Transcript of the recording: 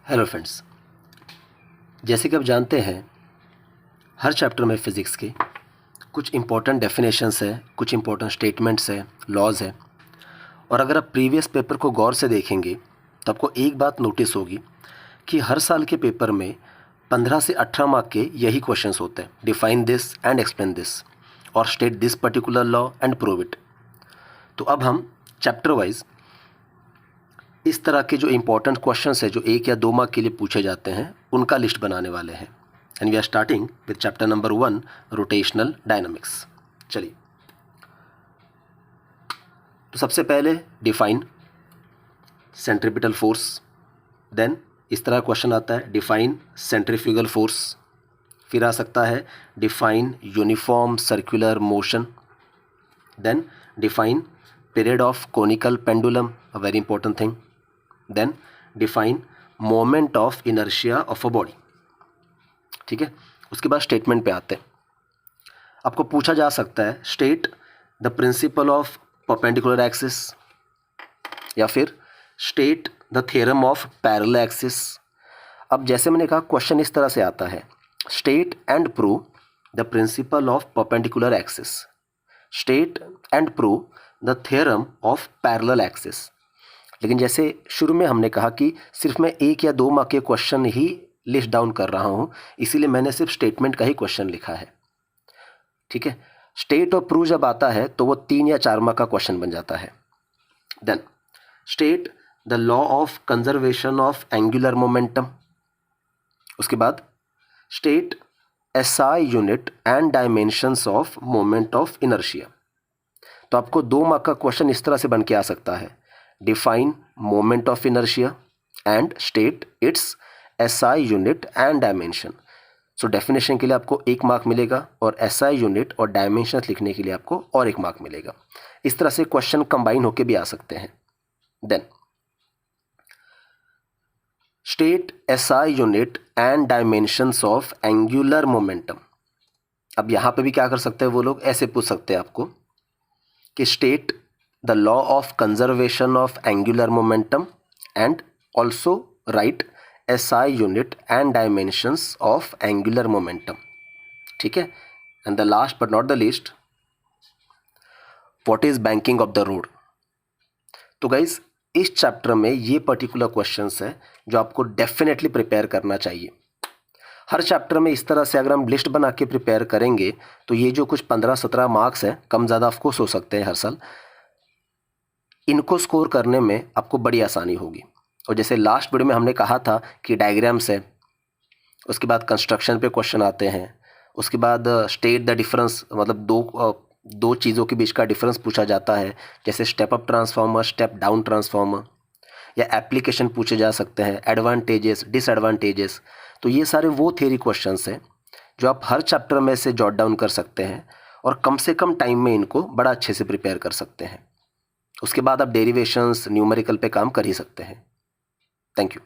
Hello friends, जैसे कि आप जानते हैं हर चैप्टर में फ़िज़िक्स के कुछ इम्पोर्टेंट डेफिनेशंस है, कुछ इम्पोर्टेंट स्टेटमेंट्स है, लॉज है। और अगर आप प्रीवियस पेपर को गौर से देखेंगे तो आपको एक बात नोटिस होगी कि हर साल के पेपर में 15 से 18 मार्क के यही क्वेश्चंस होते हैं। Define this and explain this और state this particular law and prove it. तो अब हम चैप्टर वाइज इस तरह के जो इम्पोर्टेंट क्वेश्चंस है जो 1 या 2 मार्क के लिए पूछे जाते हैं उनका लिस्ट बनाने वाले हैं। And we are starting with chapter number 1, rotational dynamics. चलिए, तो सबसे पहले डिफाइन सेंट्रीपिटल फोर्स। देन इस तरह क्वेश्चन आता है डिफाइन सेंट्रीफ्यूगल फोर्स। फिर आ सकता है define uniform circular motion. Then define period of conical pendulum, a very important thing. Then define moment of inertia of a body. ठीक है, उसके बाद स्टेटमेंट पे आते हैं। आपको पूछा जा सकता है state the principle of perpendicular axis या फिर state the theorem of parallel axis. अब जैसे मैंने कहा क्वेश्चन इस तरह से आता है, state and prove the principle of perpendicular axis, state and prove the theorem of parallel axis. लेकिन जैसे शुरू में हमने कहा कि सिर्फ मैं 1 या 2 मार्क के क्वेश्चन ही लिस्ट डाउन कर रहा हूँ, इसीलिए मैंने सिर्फ स्टेटमेंट का ही क्वेश्चन लिखा है। ठीक है, स्टेट और प्रूव जब आता है तो वो 3 या 4 मार्क का क्वेश्चन बन जाता है। Then state the law of conservation of angular momentum. उसके बाद state SI unit and dimensions of moment of inertia. तो आपको 2 मार्क का क्वेश्चन इस तरह से बन के आ सकता है, define moment of inertia and state it's SI unit and dimension. So definition के लिए आपको 1 मार्क मिलेगा और एसआई यूनिट और डायमेंशन लिखने के लिए आपको और 1 मार्क मिलेगा। इस तरह से क्वेश्चन कंबाइन होके भी आ सकते हैं। Then state SI unit and dimensions of angular momentum. अब यहाँ पे भी क्या कर सकते हैं वो लोग, ऐसे पूछ सकते हैं आपको कि state the law of conservation of angular momentum and also right SI unit and dimensions of angular momentum. ठीक है, and the last but not the least, what is banking of the road. तो guys इस chapter में ये particular questions है जो आपको definitely prepare करना चाहिए। हर चैप्टर में इस तरह से अगर हम लिस्ट बना के प्रिपेयर करेंगे तो ये जो कुछ 15-17 मार्क्स हैं, कम ज़्यादा ऑफकोर्स हो सकते हैं हर साल, इनको स्कोर करने में आपको बड़ी आसानी होगी। और जैसे लास्ट वीडियो में हमने कहा था कि डायग्राम्स है, उसके बाद कंस्ट्रक्शन पे क्वेश्चन आते हैं, उसके बाद स्टेट द डिफरेंस, मतलब दो चीज़ों के बीच का डिफरेंस पूछा जाता है, जैसे step up transformer, step down transformer, या एप्लीकेशन पूछे जा सकते हैं, एडवांटेजेस, डिसएडवांटेजेस। तो ये सारे वो थ्योरी क्वेश्चंस हैं जो आप हर चैप्टर में से जॉट डाउन कर सकते हैं और कम से कम टाइम में इनको बड़ा अच्छे से प्रिपेयर कर सकते हैं। उसके बाद आप डेरिवेशंस, न्यूमेरिकल पे काम कर ही सकते हैं। Thank you.